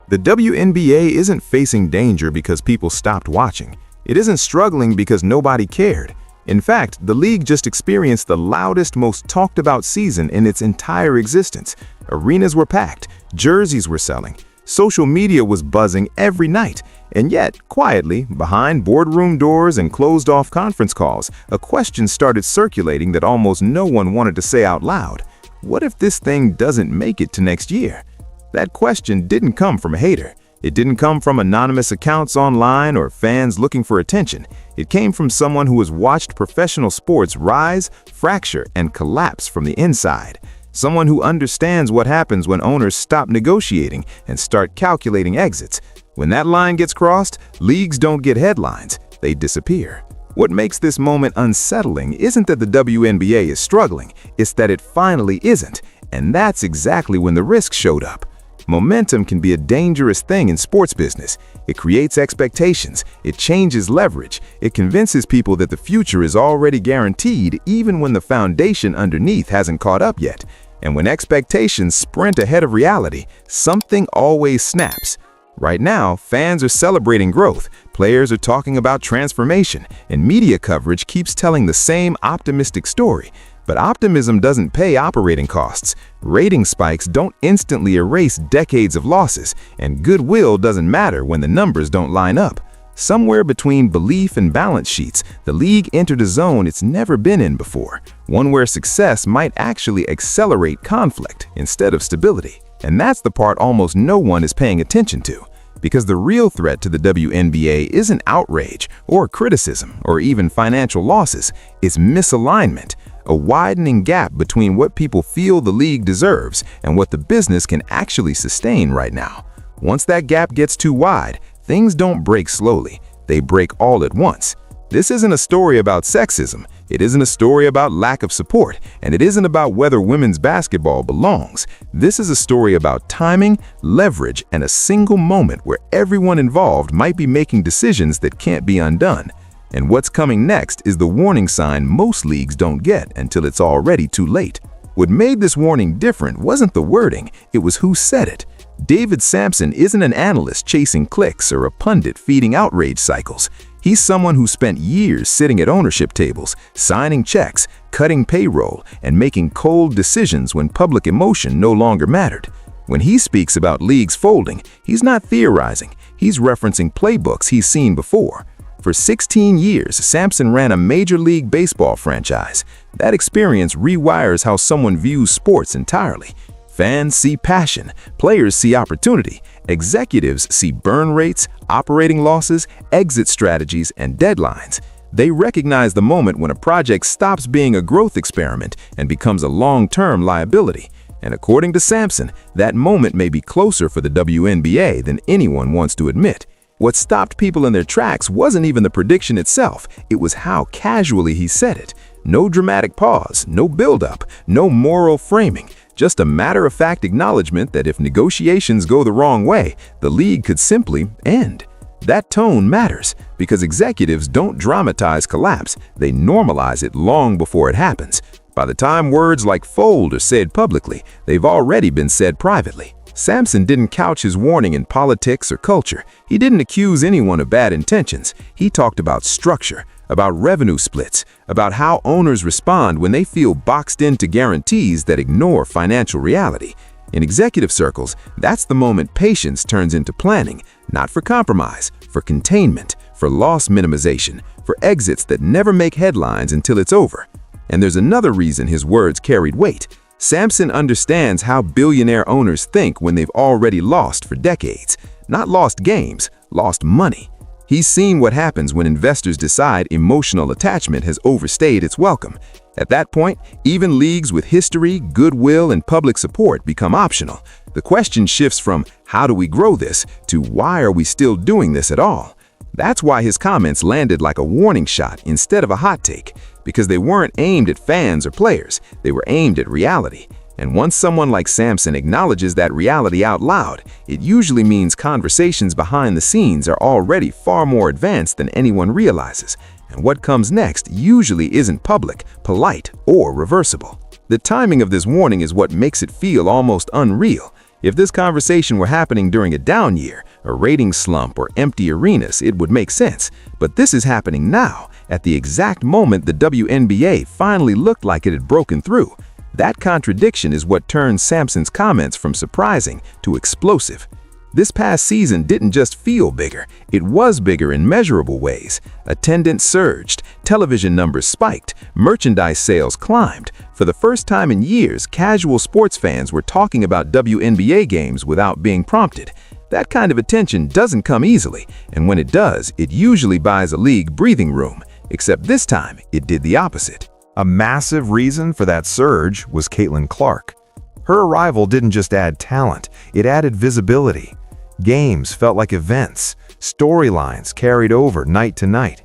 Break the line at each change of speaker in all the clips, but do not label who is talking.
The WNBA isn't facing danger because people stopped watching. It isn't struggling because nobody cared. In fact, the league just experienced the loudest, most talked about season in its entire existence. Arenas were packed, jerseys were selling, social media was buzzing every night. And yet, quietly, behind boardroom doors and closed-off conference calls, a question started circulating that almost no one wanted to say out loud. What if this thing doesn't make it to next year? That question didn't come from a hater. It didn't come from anonymous accounts online or fans looking for attention. It came from someone who has watched professional sports rise, fracture, and collapse from the inside. Someone who understands what happens when owners stop negotiating and start calculating exits. When that line gets crossed, leagues don't get headlines, they disappear. What makes this moment unsettling isn't that the WNBA is struggling, it's that it finally isn't. And that's exactly when the risk showed up. Momentum can be a dangerous thing in sports business. It creates expectations, it changes leverage, it convinces people that the future is already guaranteed even when the foundation underneath hasn't caught up yet. And when expectations sprint ahead of reality, something always snaps. Right now, fans are celebrating growth, players are talking about transformation, and media coverage keeps telling the same optimistic story. But optimism doesn't pay operating costs. Rating spikes don't instantly erase decades of losses, and goodwill doesn't matter when the numbers don't line up. Somewhere between belief and balance sheets, the league entered a zone it's never been in before, one where success might actually accelerate conflict instead of stability. And that's the part almost no one is paying attention to. Because the real threat to the WNBA isn't outrage or criticism or even financial losses, it's misalignment. A widening gap between what people feel the league deserves and what the business can actually sustain right now. Once that gap gets too wide, things don't break slowly, they break all at once. This isn't a story about sexism, it isn't a story about lack of support, and it isn't about whether women's basketball belongs. This is a story about timing, leverage, and a single moment where everyone involved might be making decisions that can't be undone. And what's coming next is the warning sign most leagues don't get until it's already too late. What made this warning different wasn't the wording, it was who said it. David Sampson isn't an analyst chasing clicks or a pundit feeding outrage cycles. He's someone who spent years sitting at ownership tables, signing checks, cutting payroll, and making cold decisions when public emotion no longer mattered. When he speaks about leagues folding, he's not theorizing, he's referencing playbooks he's seen before. For 16 years, Sampson ran a Major League Baseball franchise. That experience rewires how someone views sports entirely. Fans see passion, players see opportunity, executives see burn rates, operating losses, exit strategies, and deadlines. They recognize the moment when a project stops being a growth experiment and becomes a long-term liability. And according to Sampson, that moment may be closer for the WNBA than anyone wants to admit. What stopped people in their tracks wasn't even the prediction itself, it was how casually he said it. No dramatic pause, no build-up, no moral framing, just a matter-of-fact acknowledgement that if negotiations go the wrong way, the league could simply end. That tone matters, because executives don't dramatize collapse, they normalize it long before it happens. By the time words like fold are said publicly, they've already been said privately. Sampson didn't couch his warning in politics or culture. He didn't accuse anyone of bad intentions. He talked about structure, about revenue splits, about how owners respond when they feel boxed into guarantees that ignore financial reality. In executive circles, that's the moment patience turns into planning, not for compromise, for containment, for loss minimization, for exits that never make headlines until it's over. And there's another reason his words carried weight. Sampson understands how billionaire owners think when they've already lost for decades. Not lost games, lost money. He's seen what happens when investors decide emotional attachment has overstayed its welcome. At that point, even leagues with history, goodwill, and public support become optional. The question shifts from how do we grow this to why are we still doing this at all? That's why his comments landed like a warning shot instead of a hot take, because they weren't aimed at fans or players, they were aimed at reality. And once someone like Sampson acknowledges that reality out loud, it usually means conversations behind the scenes are already far more advanced than anyone realizes. And what comes next usually isn't public, polite, or reversible. The timing of this warning is what makes it feel almost unreal. If this conversation were happening during a down year, a ratings slump, or empty arenas, it would make sense. But this is happening now, at the exact moment the WNBA finally looked like it had broken through. That contradiction is what turned Sampson's comments from surprising to explosive. This past season didn't just feel bigger, it was bigger in measurable ways. Attendance surged, television numbers spiked, merchandise sales climbed. For the first time in years, casual sports fans were talking about WNBA games without being prompted. That kind of attention doesn't come easily, and when it does, it usually buys a league breathing room. Except this time, it did the opposite.
A massive reason for that surge was Caitlin Clark. Her arrival didn't just add talent, it added visibility. Games felt like events, storylines carried over night to night.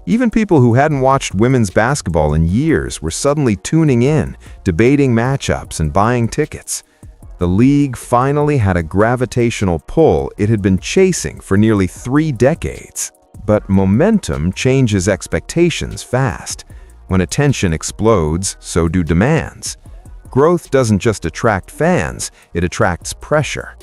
Even people who hadn't watched women's basketball in years were suddenly tuning in, debating matchups and buying tickets. The league finally had a gravitational pull it had been chasing for nearly 3 decades. But momentum changes expectations fast. When attention explodes, so do demands. Growth doesn't just attract fans, it attracts pressure.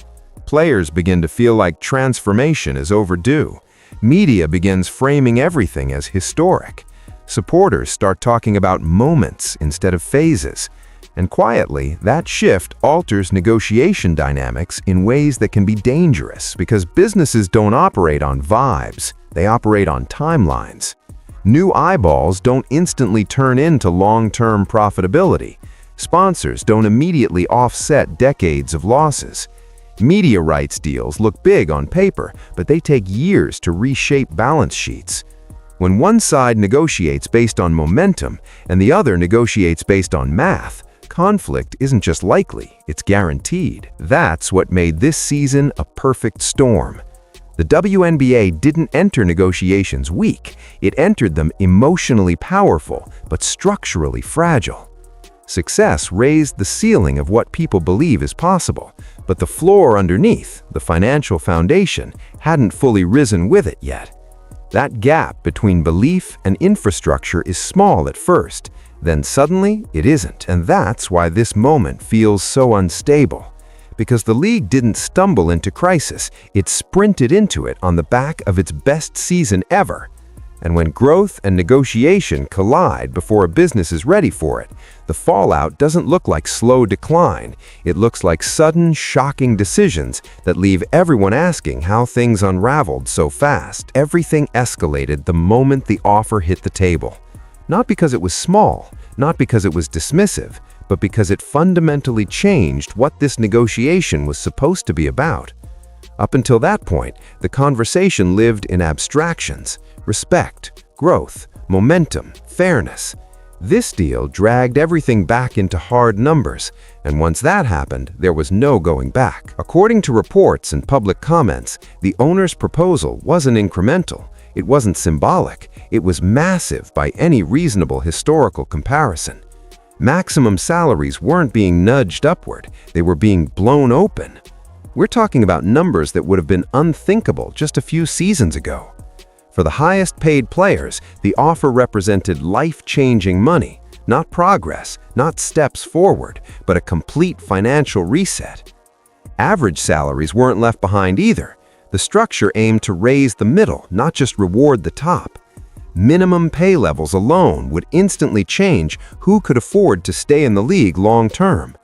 Players begin to feel like transformation is overdue. Media begins framing everything as historic. Supporters start talking about moments instead of phases. And quietly, that shift alters negotiation dynamics in ways that can be dangerous because businesses don't operate on vibes, they operate on timelines. New eyeballs don't instantly turn into long-term profitability. Sponsors don't immediately offset decades of losses. Media rights deals look big on paper, but they take years to reshape balance sheets. When one side negotiates based on momentum and the other negotiates based on math, conflict isn't just likely, it's guaranteed. That's what made this season a perfect storm. The WNBA didn't enter negotiations weak, it entered them emotionally powerful, but structurally fragile. Success raised the ceiling of what people believe is possible, but the floor underneath, the financial foundation, hadn't fully risen with it yet. That gap between belief and infrastructure is small at first, then suddenly it isn't, and that's why this moment feels so unstable. Because the league didn't stumble into crisis, it sprinted into it on the back of its best season ever. And when growth and negotiation collide before a business is ready for it, the fallout doesn't look like slow decline. It looks like sudden, shocking decisions that leave everyone asking how things unraveled so fast. Everything escalated the moment the offer hit the table. Not because it was small, not because it was dismissive, but because it fundamentally changed what this negotiation was supposed to be about. Up until that point, the conversation lived in abstractions: respect, growth, momentum, fairness. This deal dragged everything back into hard numbers, and once that happened, there was no going back. According to reports and public comments, the owner's proposal wasn't incremental, it wasn't symbolic, it was massive by any reasonable historical comparison. Maximum salaries weren't being nudged upward, they were being blown open. We're talking about numbers that would have been unthinkable just a few seasons ago. For the highest paid players, the offer represented life-changing money, not progress, not steps forward, but a complete financial reset. Average salaries weren't left behind either. The structure aimed to raise the middle, not just reward the top. Minimum pay levels alone would instantly change who could afford to stay in the league long-term.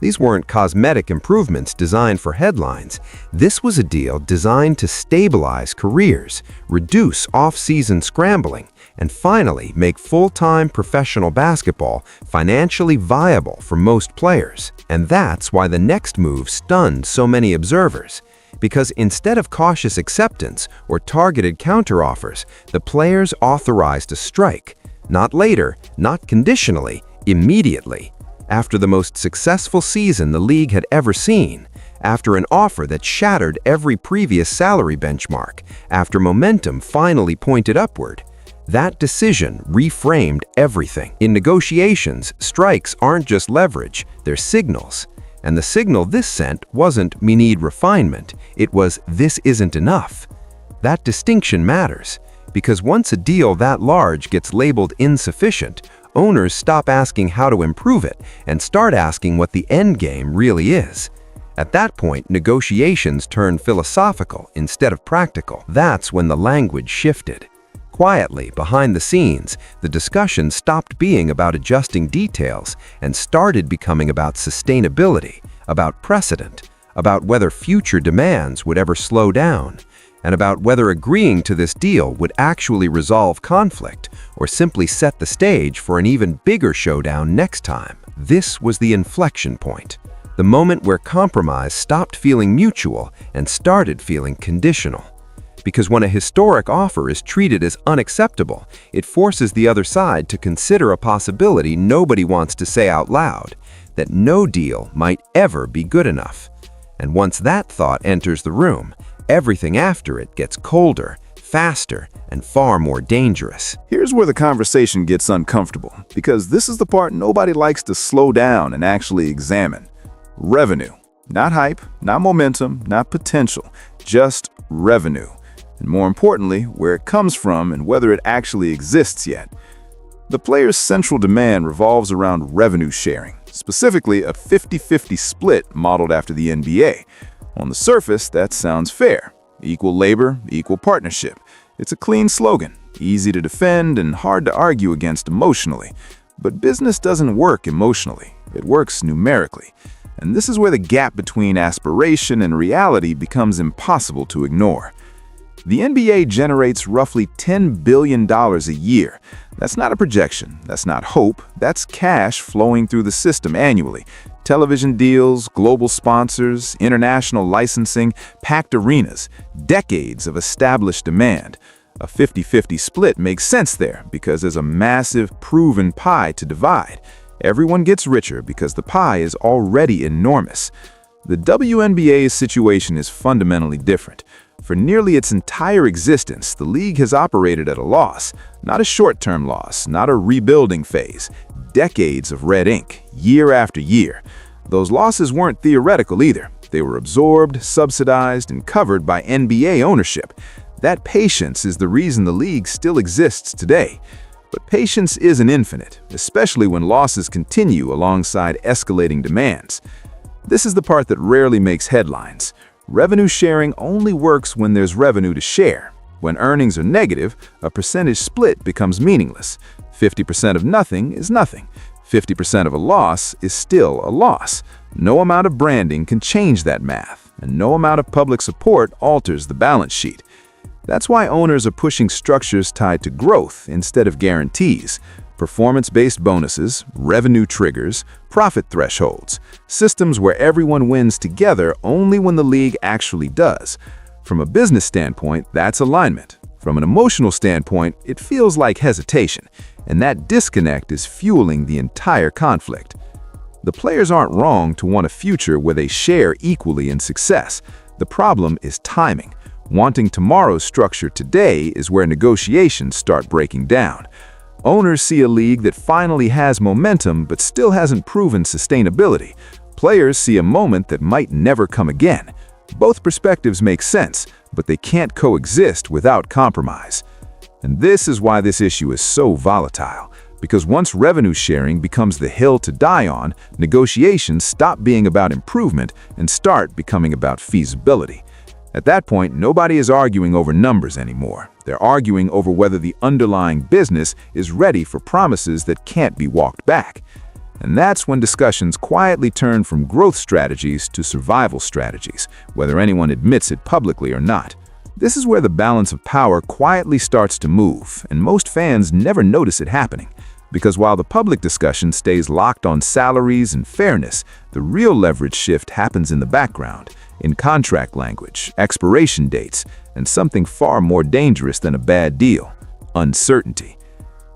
These weren't cosmetic improvements designed for headlines. This was a deal designed to stabilize careers, reduce off-season scrambling, and finally make full-time professional basketball financially viable for most players. And that's why the next move stunned so many observers. Because instead of cautious acceptance or targeted counteroffers, the players authorized a strike. Not later, not conditionally, immediately. After the most successful season the league had ever seen, after an offer that shattered every previous salary benchmark, after momentum finally pointed upward, that decision reframed everything. In negotiations, strikes aren't just leverage, they're signals. And the signal this sent wasn't "we need refinement," it was "this isn't enough." That distinction matters, because once a deal that large gets labeled insufficient, owners stop asking how to improve it and start asking what the end game really is.
At that point, negotiations turned philosophical instead of practical. That's when the language shifted. Quietly, behind the scenes, the discussion stopped being about adjusting details and started becoming about sustainability, about precedent, about whether future demands would ever slow down, and about whether agreeing to this deal would actually resolve conflict or simply set the stage for an even bigger showdown next time. This was the inflection point, the moment where compromise stopped feeling mutual and started feeling conditional. Because when a historic offer is treated as unacceptable, it forces the other side to consider a possibility nobody wants to say out loud, that no deal might ever be good enough. And once that thought enters the room, everything after it gets colder, faster, and far more dangerous.
Here's where the conversation gets uncomfortable, because this is the part nobody likes to slow down and actually examine. Revenue. Not hype, not momentum, not potential, just revenue. And more importantly, where it comes from and whether it actually exists yet. The player's central demand revolves around revenue sharing, specifically a 50-50 split modeled after the NBA. On the surface, that sounds fair. Equal labor, equal partnership. It's a clean slogan, easy to defend and hard to argue against emotionally. But business doesn't work emotionally, it works numerically. And this is where the gap between aspiration and reality becomes impossible to ignore. The NBA generates roughly $10 billion a year. That's not a projection, that's not hope, that's cash flowing through the system annually. Television deals, global sponsors, international licensing, packed arenas, decades of established demand. A 50-50 split makes sense there because there's a massive, proven pie to divide. Everyone gets richer because the pie is already enormous. The WNBA's situation is fundamentally different. For nearly its entire existence, the league has operated at a loss, not a short-term loss, not a rebuilding phase. Decades of red ink, year after year. Those losses weren't theoretical either. They were absorbed, subsidized, and covered by NBA ownership. That patience is the reason the league still exists today. But patience isn't infinite, especially when losses continue alongside escalating demands. This is the part that rarely makes headlines. Revenue sharing only works when there's revenue to share. When earnings are negative, a percentage split becomes meaningless. 50% of nothing is nothing. 50% of a loss is still a loss. No amount of branding can change that math, and no amount of public support alters the balance sheet. That's why owners are pushing structures tied to growth instead of guarantees. Performance-based bonuses, revenue triggers, profit thresholds, systems where everyone wins together only when the league actually does. From a business standpoint, that's alignment. From an emotional standpoint, it feels like hesitation, and that disconnect is fueling the entire conflict. The players aren't wrong to want a future where they share equally in success. The problem is timing. Wanting tomorrow's structure today is where negotiations start breaking down. Owners see a league that finally has momentum but still hasn't proven sustainability. Players see a moment that might never come again. Both perspectives make sense, but they can't coexist without compromise. And this is why this issue is so volatile. Because once revenue sharing becomes the hill to die on, negotiations stop being about improvement and start becoming about feasibility. At that point, nobody is arguing over numbers anymore. They're arguing over whether the underlying business is ready for promises that can't be walked back. And that's when discussions quietly turn from growth strategies to survival strategies, whether anyone admits it publicly or not. This is where the balance of power quietly starts to move, and most fans never notice it happening. Because while the public discussion stays locked on salaries and fairness, the real leverage shift happens in the background, in contract language, expiration dates, and something far more dangerous than a bad deal: uncertainty.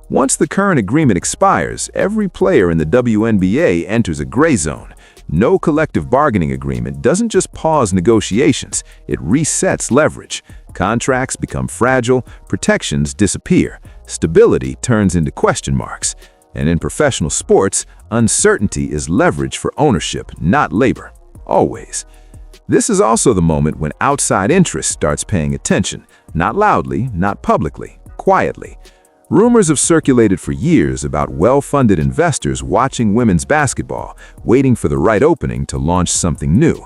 Once the current agreement expires, every player in the WNBA enters a gray zone. No collective bargaining agreement doesn't just pause negotiations, it resets leverage. Contracts become fragile, protections disappear, stability turns into question marks. And in professional sports, uncertainty is leverage for ownership, not labor. Always. This is also the moment when outside interest starts paying attention, not loudly, not publicly, quietly. Rumors have circulated for years about well-funded investors watching women's basketball, waiting for the right opening to launch something new.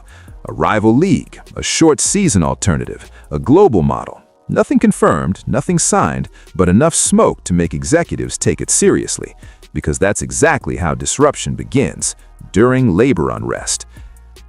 A rival league, a short season alternative, a global model. Nothing confirmed, nothing signed, but enough smoke to make executives take it seriously, because that's exactly how disruption begins, during labor unrest.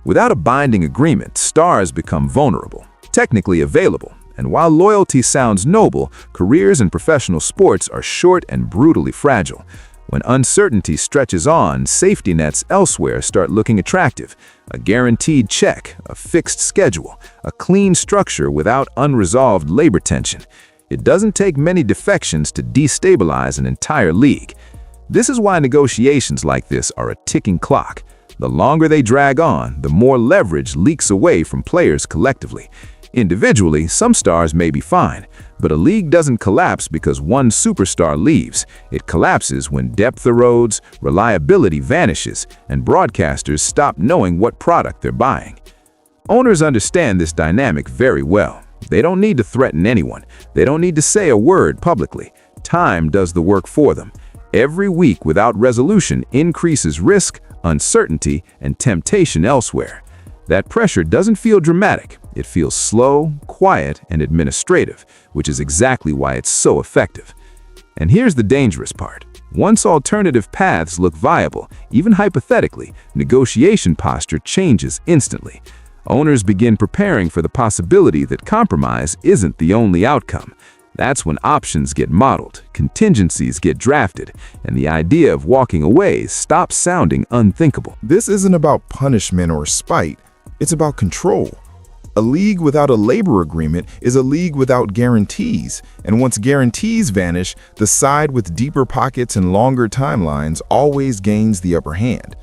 Without a binding agreement, stars become vulnerable, technically available, and while loyalty sounds noble, careers in professional sports are short and brutally fragile. When uncertainty stretches on, safety nets elsewhere start looking attractive. A guaranteed check, a fixed schedule, a clean structure without unresolved labor tension. It doesn't take many defections to destabilize an entire league. This is why negotiations like this are a ticking clock. The longer they drag on, the more leverage leaks away from players collectively. Individually, some stars may be fine, but a league doesn't collapse because one superstar leaves. It collapses when depth erodes, reliability vanishes, and broadcasters stop knowing what product they're buying. Owners understand this dynamic very well. They don't need to threaten anyone. They don't need to say a word publicly. Time does the work for them. Every week without resolution increases risk, uncertainty, and temptation elsewhere. That pressure doesn't feel dramatic. It feels slow, quiet, and administrative, which is exactly why it's so effective. And here's the dangerous part. Once alternative paths look viable, even hypothetically, negotiation posture changes instantly. Owners begin preparing for the possibility that compromise isn't the only outcome. That's when options get modeled, contingencies get drafted, and the idea of walking away stops sounding unthinkable.
This isn't about punishment or spite. It's about control. A league without a labor agreement is a league without guarantees, and once guarantees vanish, the side with deeper pockets and longer timelines always gains the upper hand.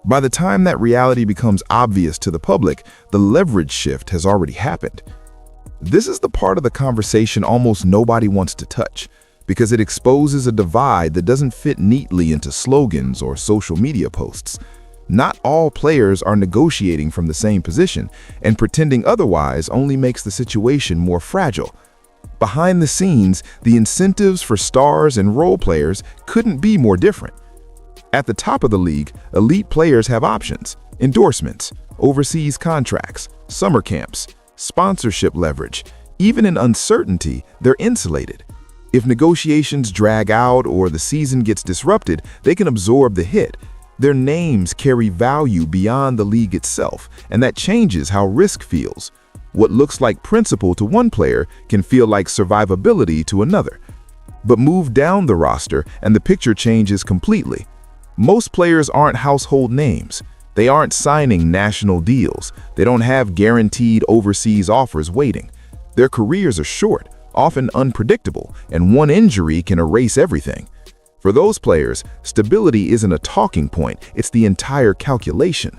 By the time that reality becomes obvious to the public, the leverage shift has already happened. This is the part of the conversation almost nobody wants to touch, because it exposes a divide that doesn't fit neatly into slogans or social media posts. Not all players are negotiating from the same position, and pretending otherwise only makes the situation more fragile. Behind the scenes, the incentives for stars and role players couldn't be more different. At the top of the league, elite players have options, endorsements, overseas contracts, summer camps, sponsorship leverage. Even in uncertainty, they're insulated. If negotiations drag out or the season gets disrupted, they can absorb the hit. Their names carry value beyond the league itself, and that changes how risk feels. What looks like principle to one player can feel like survivability to another. But move down the roster and the picture changes completely. Most players aren't household names. They aren't signing national deals. They don't have guaranteed overseas offers waiting. Their careers are short, often unpredictable, and one injury can erase everything. For those players, stability isn't a talking point, it's the entire calculation.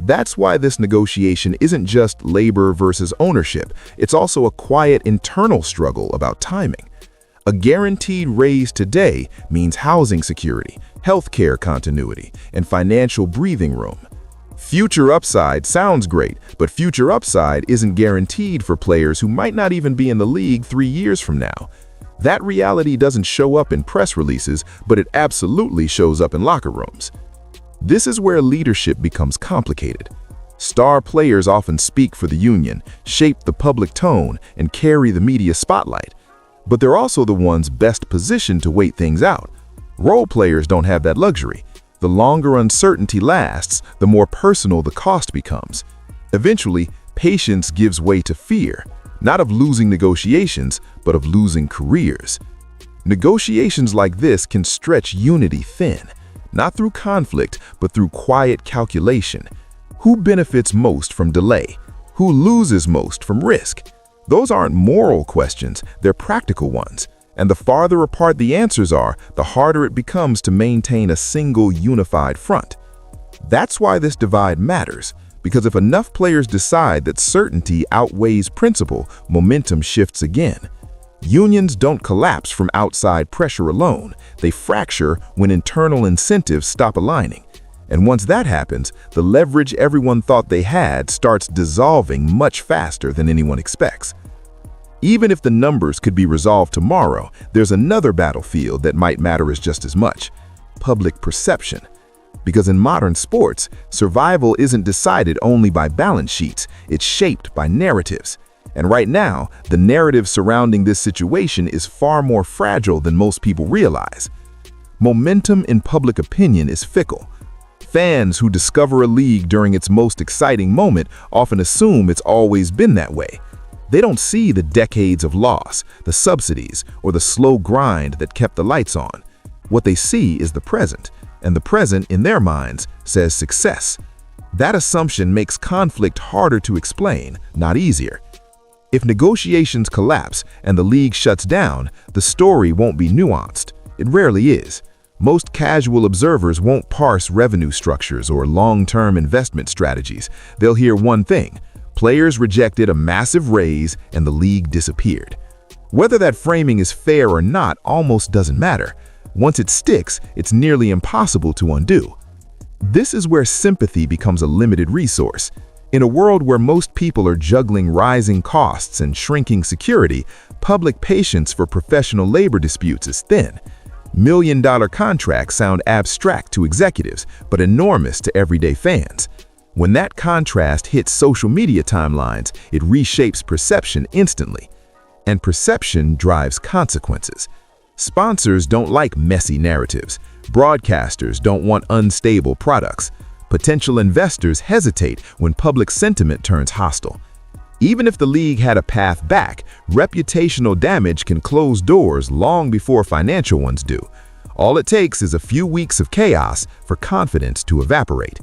That's why this negotiation isn't just labor versus ownership, it's also a quiet internal struggle about timing. A guaranteed raise today means housing security, healthcare continuity, and financial breathing room. Future upside sounds great, but future upside isn't guaranteed for players who might not even be in the league 3 years from now. That reality doesn't show up in press releases, but it absolutely shows up in locker rooms. This is where leadership becomes complicated. Star players often speak for the union, shape the public tone, and carry the media spotlight. But they're also the ones best positioned to wait things out. Role players don't have that luxury. The longer uncertainty lasts, the more personal the cost becomes. Eventually, patience gives way to fear. Not of losing negotiations, but of losing careers. Negotiations like this can stretch unity thin, not through conflict, but through quiet calculation. Who benefits most from delay? Who loses most from risk? Those aren't moral questions, they're practical ones. And the farther apart the answers are, the harder it becomes to maintain a single unified front. That's why this divide matters. Because if enough players decide that certainty outweighs principle, momentum shifts again. Unions don't collapse from outside pressure alone. They fracture when internal incentives stop aligning. And once that happens, the leverage everyone thought they had starts dissolving much faster than anyone expects. Even if the numbers could be resolved tomorrow, there's another battlefield that might matter just as much: public perception.
Because in modern sports, survival isn't decided only by balance sheets, it's shaped by narratives. And right now, the narrative surrounding this situation is far more fragile than most people realize. Momentum in public opinion is fickle. Fans who discover a league during its most exciting moment often assume it's always been that way. They don't see the decades of loss, the subsidies, or the slow grind that kept the lights on. What they see is the present, and the present, in their minds, says success. That assumption makes conflict harder to explain, not easier. If negotiations collapse and the league shuts down, the story won't be nuanced. It rarely is. Most casual observers won't parse revenue structures or long-term investment strategies. They'll hear one thing: players rejected a massive raise and the league disappeared. Whether that framing is fair or not almost doesn't matter. Once it sticks, it's nearly impossible to undo. This is where sympathy becomes a limited resource. In a world where most people are juggling rising costs and shrinking security, public patience for professional labor disputes is thin. Million-dollar contracts sound abstract to executives, but enormous to everyday fans. When that contrast hits social media timelines, it reshapes perception instantly. And perception drives consequences. Sponsors don't like messy narratives. Broadcasters don't want unstable products. Potential investors hesitate when public sentiment turns hostile. Even if the league had a path back, reputational damage can close doors long before financial ones do. All it takes is a few weeks of chaos for confidence to evaporate.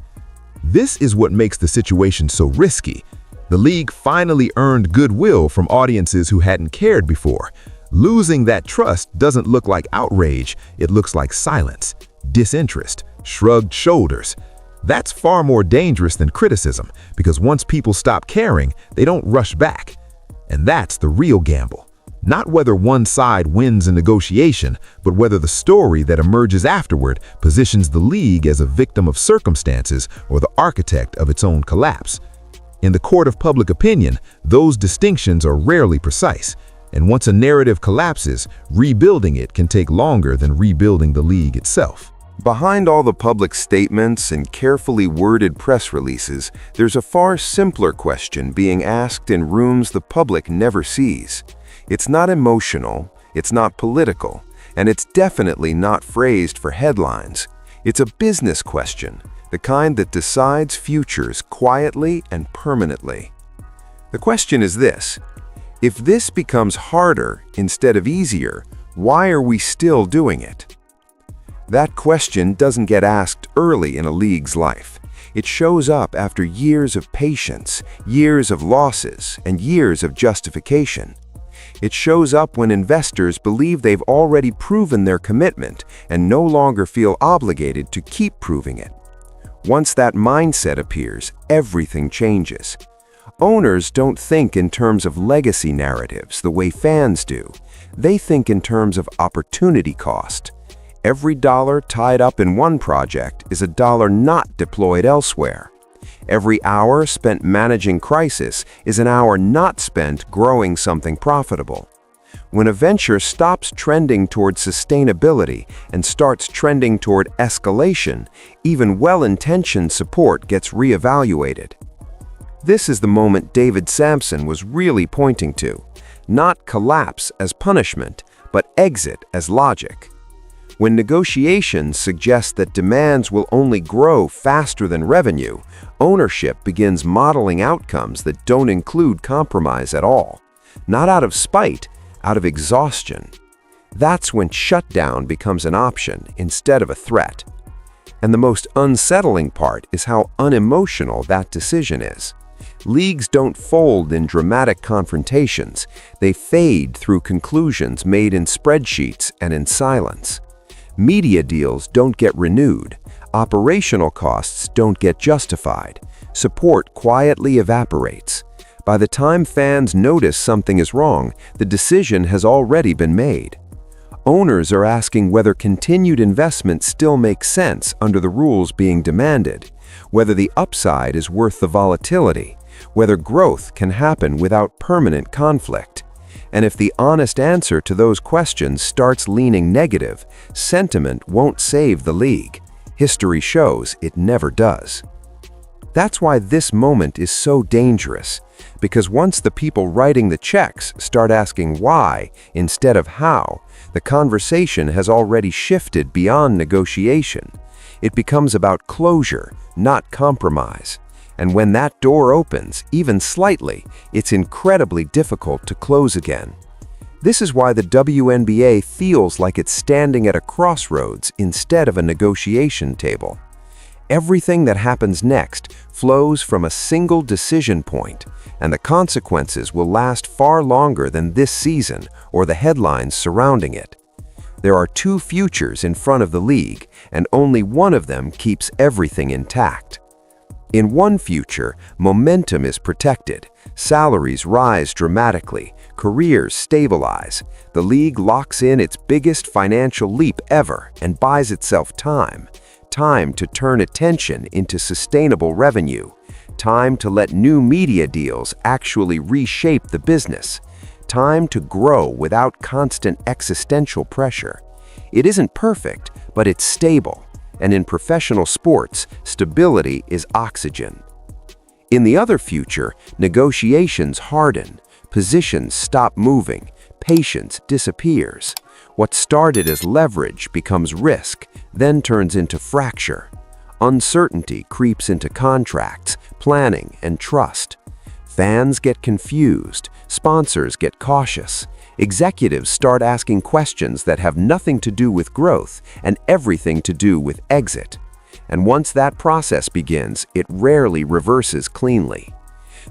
This is what makes the situation so risky. The league finally earned goodwill from audiences who hadn't cared before. Losing that trust doesn't look like outrage, it looks like silence, disinterest, shrugged shoulders. That's far more dangerous than criticism, because once people stop caring, they don't rush back. And that's the real gamble. Not whether one side wins a negotiation, but whether the story that emerges afterward positions the league as a victim of circumstances or the architect of its own collapse. In the court of public opinion, those distinctions are rarely precise. And once a narrative collapses, rebuilding it can take longer than rebuilding the league itself.
Behind all the public statements and carefully worded press releases, there's a far simpler question being asked in rooms the public never sees. It's not emotional, it's not political, and it's definitely not phrased for headlines. It's a business question, the kind that decides futures quietly and permanently. The question is this: if this becomes harder instead of easier, why are we still doing it? That question doesn't get asked early in a league's life. It shows up after years of patience, years of losses, and years of justification. It shows up when investors believe they've already proven their commitment and no longer feel obligated to keep proving it. Once that mindset appears, everything changes. Owners don't think in terms of legacy narratives the way fans do. They think in terms of opportunity cost. Every dollar tied up in one project is a dollar not deployed elsewhere. Every hour spent managing crisis is an hour not spent growing something profitable. When a venture stops trending toward sustainability and starts trending toward escalation, even well-intentioned support gets reevaluated. This is the moment David Sampson was really pointing to. Not collapse as punishment, but exit as logic. When negotiations suggest that demands will only grow faster than revenue, ownership begins modeling outcomes that don't include compromise at all. Not out of spite, out of exhaustion. That's when shutdown becomes an option instead of a threat. And the most unsettling part is how unemotional that decision is. Leagues don't fold in dramatic confrontations. They fade through conclusions made in spreadsheets and in silence. Media deals don't get renewed. Operational costs don't get justified. Support quietly evaporates. By the time fans notice something is wrong, the decision has already been made. Owners are asking whether continued investment still makes sense under the rules being demanded, whether the upside is worth the volatility, whether growth can happen without permanent conflict. And if the honest answer to those questions starts leaning negative, sentiment won't save the league. History shows it never does. That's why this moment is so dangerous, because once the people writing the checks start asking why instead of how, the conversation has already shifted beyond negotiation. It becomes about closure, not compromise. And when that door opens, even slightly, it's incredibly difficult to close again. This is why the WNBA feels like it's standing at a crossroads instead of a negotiation table. Everything that happens next flows from a single decision point, and the consequences will last far longer than this season or the headlines surrounding it. There are two futures in front of the league, and only one of them keeps everything intact. In one future, momentum is protected, salaries rise dramatically, careers stabilize, the league locks in its biggest financial leap ever and buys itself time. Time to turn attention into sustainable revenue. Time to let new media deals actually reshape the business. Time to grow without constant existential pressure. It isn't perfect, but it's stable. And in professional sports, stability is oxygen. In the other future, negotiations harden, positions stop moving, patience disappears. What started as leverage becomes risk, then turns into fracture. Uncertainty creeps into contracts, planning, and trust. Fans get confused, sponsors get cautious. Executives start asking questions that have nothing to do with growth and everything to do with exit. And once that process begins, it rarely reverses cleanly.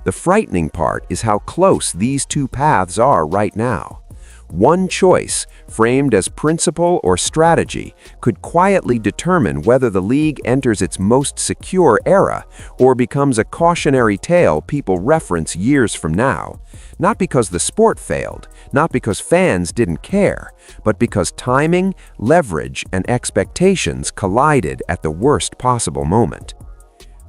The frightening part is how close these two paths are right now. One choice, framed as principle or strategy, could quietly determine whether the league enters its most secure era or becomes a cautionary tale people reference years from now. Not because the sport failed, not because fans didn't care, but because timing, leverage, and expectations collided at the worst possible moment.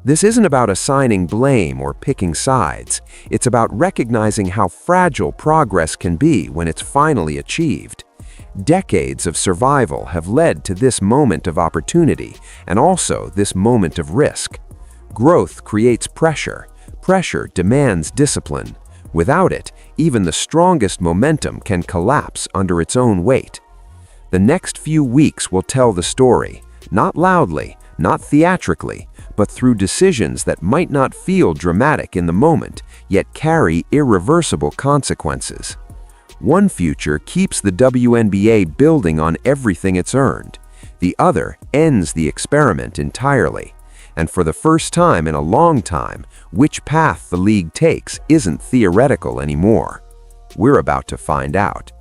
This isn't about assigning blame or picking sides. It's about recognizing how fragile progress can be when it's finally achieved. Decades of survival have led to this moment of opportunity and also this moment of risk. Growth creates pressure. Pressure demands discipline. Without it, even the strongest momentum can collapse under its own weight. The next few weeks will tell the story, not loudly, not theatrically, but through decisions that might not feel dramatic in the moment, yet carry irreversible consequences. One future keeps the WNBA building on everything it's earned. The other ends the experiment entirely. And for the first time in a long time, which path the league takes isn't theoretical anymore. We're about to find out.